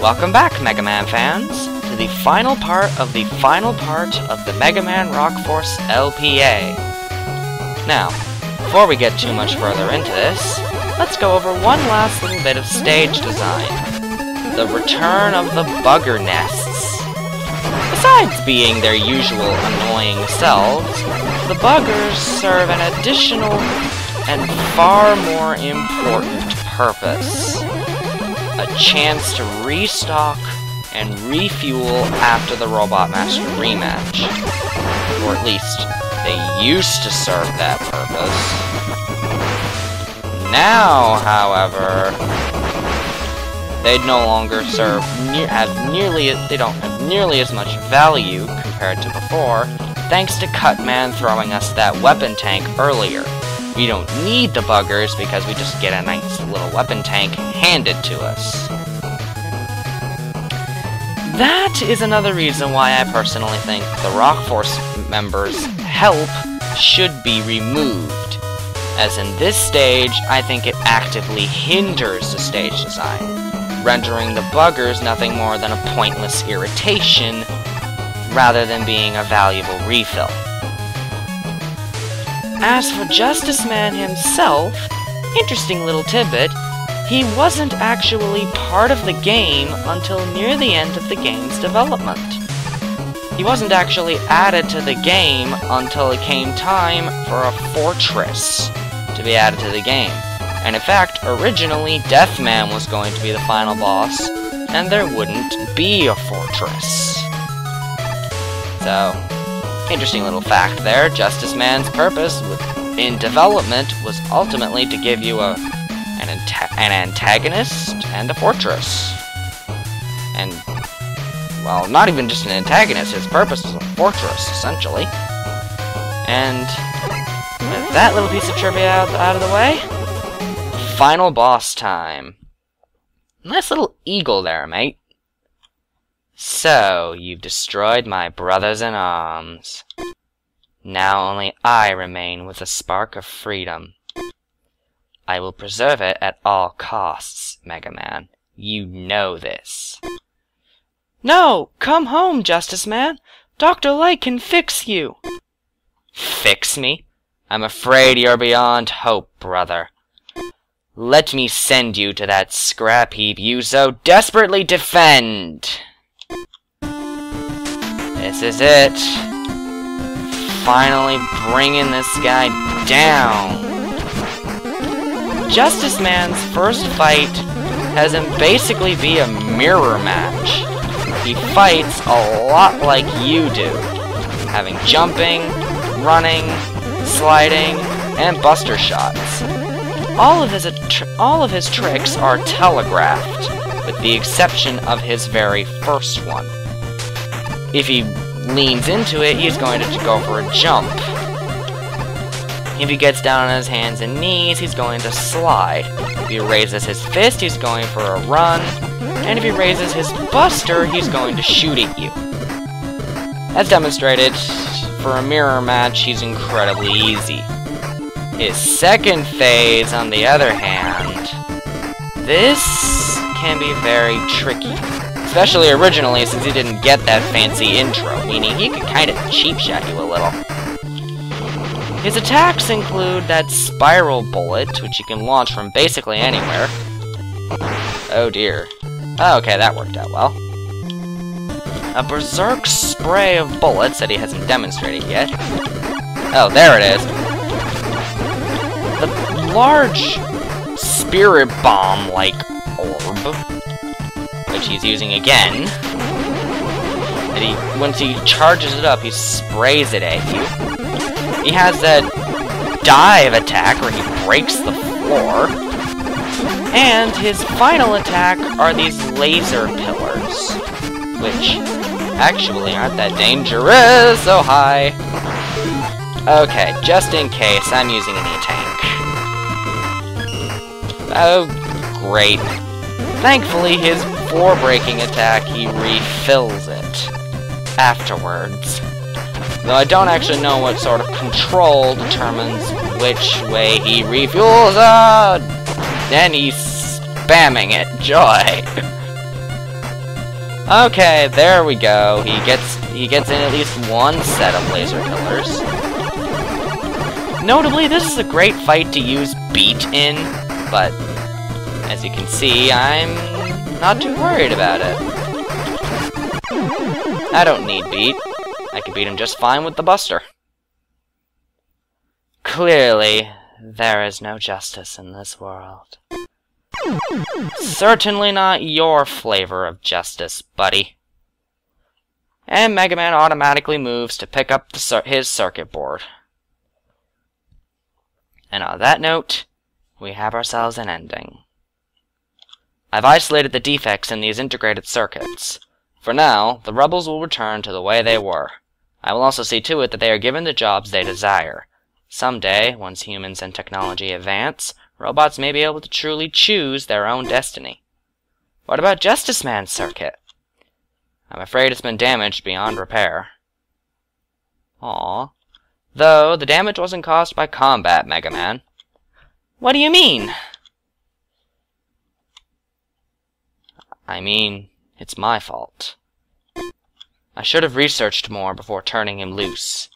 Welcome back, Mega Man fans, to the final part of the Mega Man Rock Force LPA. Now, before we get too much further into this, let's go over one last little bit of stage design. The return of the bugger nests. Besides being their usual annoying selves, the buggers serve an additional and far more important purpose. A chance to restock and refuel after the Robot Master rematch. Or at least, they used to serve that purpose. Now, however, they no longer serve they don't have nearly as much value compared to before, thanks to Cutman throwing us that weapon tank earlier. We don't need the buggers because we just get a nice little weapon tank handed to us. That is another reason why I personally think the Rock Force members' help should be removed. As in this stage, I think it actively hinders the stage design, rendering the buggers nothing more than a pointless irritation, rather than being a valuable refill. As for Justice Man himself, interesting little tidbit, he wasn't actually part of the game until near the end of the game's development. He wasn't actually added to the game until it came time for a fortress to be added to the game. And in fact, originally, Deathman was going to be the final boss, and there wouldn't be a fortress. So, interesting little fact there. Justice Man's purpose in development was ultimately to give you an antagonist and a fortress. And, well, not even just an antagonist, his purpose was a fortress, essentially. And with that little piece of trivia out of the way, final boss time. Nice little eagle there, mate. So, you've destroyed my brothers in arms. Now only I remain with a spark of freedom. I will preserve it at all costs, Mega Man. You know this. No! Come home, Justice Man! Dr. Light can fix you! Fix me? I'm afraid you're beyond hope, brother. Let me send you to that scrap heap you so desperately defend! This is it. Finally bringing this guy down. Justice Man's first fight has him basically be a mirror match. He fights a lot like you do, having jumping, running, sliding, and buster shots. All of his tricks are telegraphed, with the exception of his very first one. If he leans into it, he's going to go for a jump. If he gets down on his hands and knees, he's going to slide. If he raises his fist, he's going for a run. And if he raises his buster, he's going to shoot at you. As demonstrated, for a mirror match, he's incredibly easy. His second phase, on the other hand, this can be very tricky. Especially originally, since he didn't get that fancy intro, meaning he could kind of cheap shot you a little. His attacks include that spiral bullet, which you can launch from basically anywhere. Oh dear. Okay, that worked out well. A berserk spray of bullets that he hasn't demonstrated yet. Oh, there it is. The large spirit bomb-like orb, which he's using again. And once he charges it up, he sprays it at you. He has that dive attack where he breaks the floor. And his final attack are these laser pillars, which actually aren't that dangerous. Oh, hi. Okay, just in case, I'm using a new tank. Oh, great. Thankfully, his floor-breaking attack, he refills it afterwards. Though I don't actually know what sort of control determines which way he refuels. Then he's spamming it. Joy! Okay, there we go. He gets in at least one set of laser killers. Notably, this is a great fight to use Beat in, but as you can see, I'm not too worried about it. I don't need Beat. I can beat him just fine with the Buster. Clearly, there is no justice in this world. Certainly not your flavor of justice, buddy. And Mega Man automatically moves to pick up his circuit board. And on that note, we have ourselves an ending. I've isolated the defects in these integrated circuits. For now, the rebels will return to the way they were. I will also see to it that they are given the jobs they desire. Someday, once humans and technology advance, robots may be able to truly choose their own destiny. What about Justice Man's circuit? I'm afraid it's been damaged beyond repair. Aww. Though, the damage wasn't caused by combat, Mega Man. What do you mean? I mean, it's my fault. I should have researched more before turning him loose.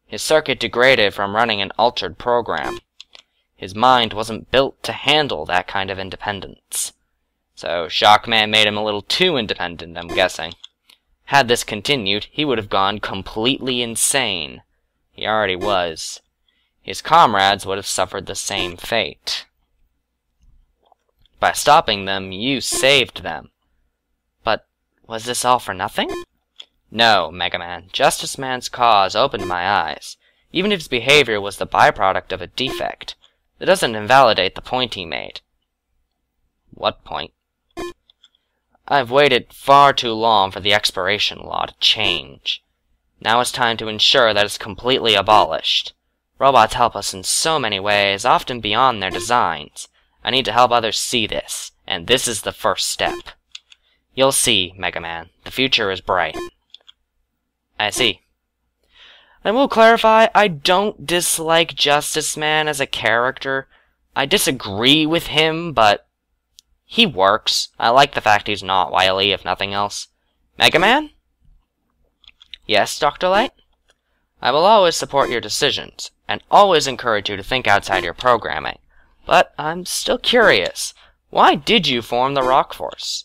His circuit degraded from running an altered program. His mind wasn't built to handle that kind of independence. So Shockman made him a little too independent, I'm guessing. Had this continued, he would have gone completely insane. He already was. His comrades would have suffered the same fate. By stopping them, you saved them. But was this all for nothing? No, Mega Man. Justice Man's cause opened my eyes. Even if his behavior was the byproduct of a defect, it doesn't invalidate the point he made. What point? I've waited far too long for the expiration law to change. Now it's time to ensure that it's completely abolished. Robots help us in so many ways, often beyond their designs. I need to help others see this, and this is the first step. You'll see, Mega Man. The future is bright. I see. I will clarify, I don't dislike Justice Man as a character. I disagree with him, but he works. I like the fact he's not wily, if nothing else. Mega Man? Yes, Dr. Light? I will always support your decisions, and always encourage you to think outside your programming. But I'm still curious. Why did you form the Rock Force?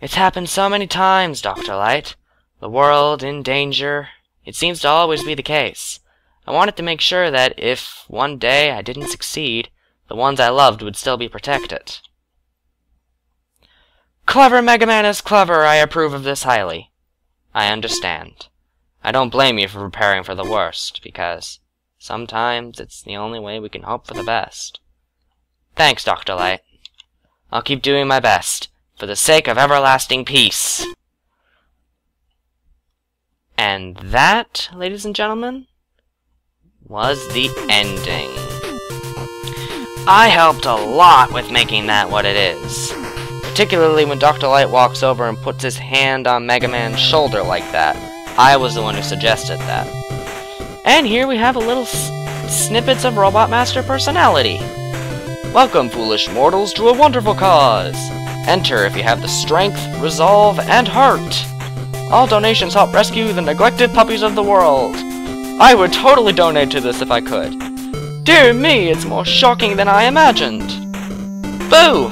It's happened so many times, Dr. Light. The world in danger. It seems to always be the case. I wanted to make sure that if one day I didn't succeed, the ones I loved would still be protected. Clever Mega Man is clever. I approve of this highly. I understand. I don't blame you for preparing for the worst, because sometimes it's the only way we can hope for the best. Thanks, Dr. Light. I'll keep doing my best, for the sake of everlasting peace. And that, ladies and gentlemen, was the ending. I helped a lot with making that what it is. Particularly when Dr. Light walks over and puts his hand on Mega Man's shoulder like that. I was the one who suggested that. And here we have a little snippets of Robot Master personality. Welcome, foolish mortals, to a wonderful cause. Enter if you have the strength, resolve, and heart. All donations help rescue the neglected puppies of the world. I would totally donate to this if I could. Dear me, it's more shocking than I imagined. Boo!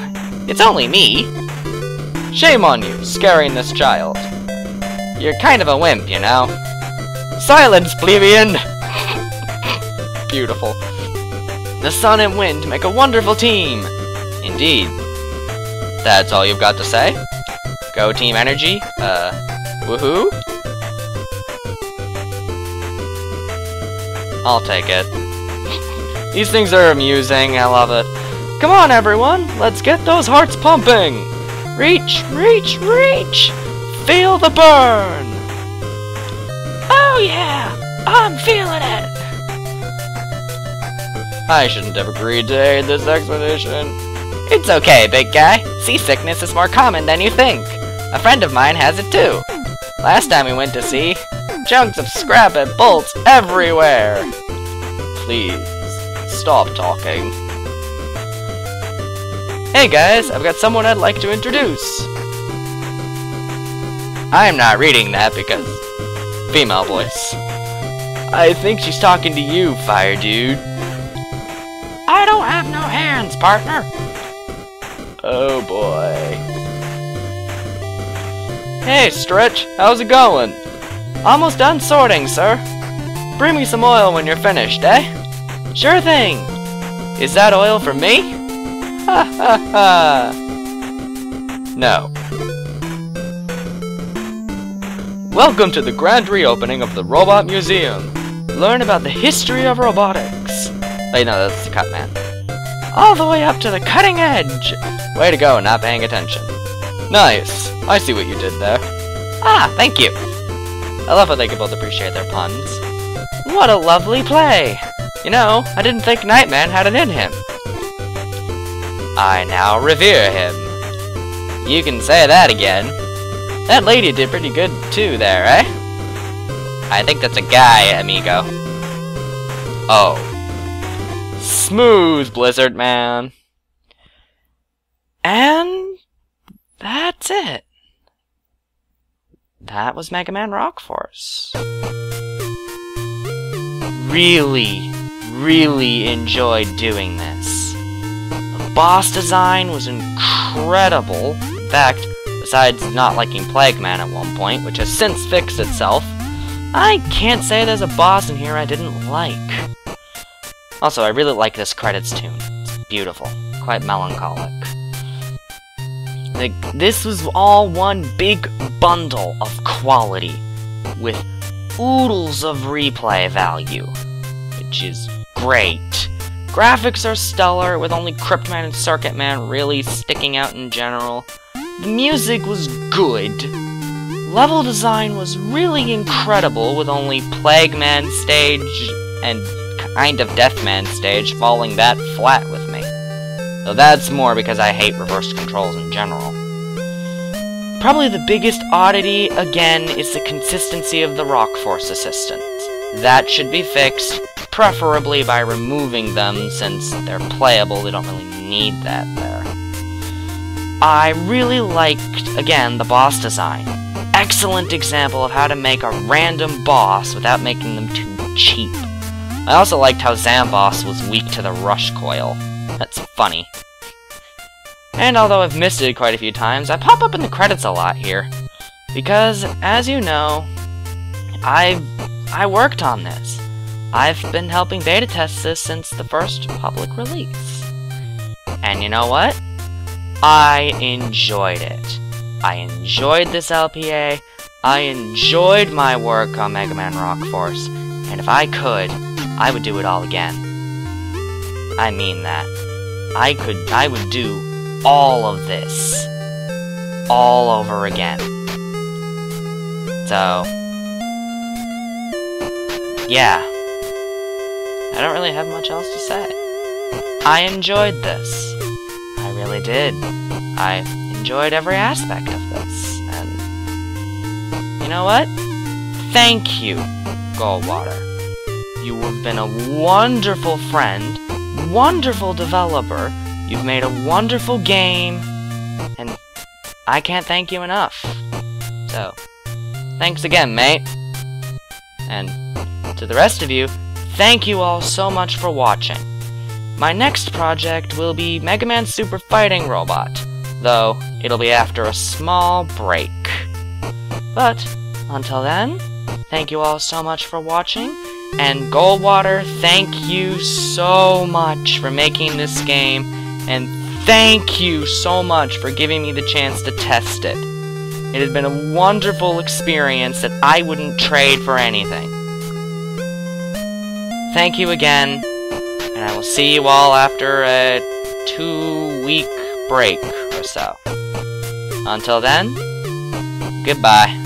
It's only me. Shame on you, scaring this child. You're kind of a wimp, you know. Silence, plebeian! Beautiful. The sun and wind make a wonderful team. Indeed. That's all you've got to say? Go Team Energy? Woohoo? I'll take it. These things are amusing, I love it. Come on, everyone, let's get those hearts pumping! Reach, reach, reach! Feel the burn! Oh yeah! I'm feeling it! I shouldn't have agreed to aid this expedition. It's okay, big guy. Seasickness is more common than you think. A friend of mine has it too. Last time we went to sea, chunks of scrap and bolts everywhere. Please, stop talking. Hey guys, I've got someone I'd like to introduce. I am not reading that because... female voice. I think she's talking to you, Fire Dude. I don't have no hands, partner. Oh boy. Hey, Stretch, how's it going? Almost done sorting, sir. Bring me some oil when you're finished, eh? Sure thing. Is that oil for me? Ha ha ha. No. Welcome to the grand reopening of the Robot Museum. Learn about the history of robotics. Wait, no, that's the cut man. All the way up to the cutting edge. Way to go, not paying attention. Nice. I see what you did there. Ah, thank you. I love how they can both appreciate their puns. What a lovely play. You know, I didn't think Nightman had it in him. I now revere him. You can say that again. That lady did pretty good too there, eh? I think that's a guy, amigo. Oh. Smooth, Blizzard Man. And that's it. That was Mega Man Rock Force. Really enjoyed doing this. The boss design was incredible. In fact, besides not liking Plague Man at one point, which has since fixed itself, I can't say there's a boss in here I didn't like. Also, I really like this credits tune. It's beautiful. Quite melancholic. Like, this was all one big bundle of quality, with oodles of replay value, which is great. Graphics are stellar, with only Cryptman and Circuit Man really sticking out in general. The music was good. Level design was really incredible, with only Plague Man stage and kind of Death Man stage falling that flat with me. Though that's more because I hate reverse controls in general. Probably the biggest oddity, again, is the consistency of the Rock Force assistants. That should be fixed, preferably by removing them, since they're playable, they don't really need that there. I really liked, again, the boss design. Excellent example of how to make a random boss without making them too cheap. I also liked how Zamboss was weak to the rush coil. That's funny. And although I've missed it quite a few times, I pop up in the credits a lot here. Because, as you know, I worked on this. I've been helping beta test this since the first public release. And you know what? I enjoyed it. I enjoyed this LPA, I enjoyed my work on Mega Man Rock Force, and if I could, I would do it all again. I mean that. I would do all of this all over again. So, yeah. I don't really have much else to say. I enjoyed this. I really did. I enjoyed every aspect of this, and you know what? Thank you, Goldwater. You have been a wonderful friend, wonderful developer, you've made a wonderful game, and I can't thank you enough. So, thanks again, mate. And to the rest of you, thank you all so much for watching. My next project will be Mega Man Super Fighting Robot, though it'll be after a small break. But, until then, thank you all so much for watching, and Goldwater, thank you so much for making this game, and thank you so much for giving me the chance to test it. It has been a wonderful experience that I wouldn't trade for anything. Thank you again, and I will see you all after a 2-week break or so. Until then, goodbye.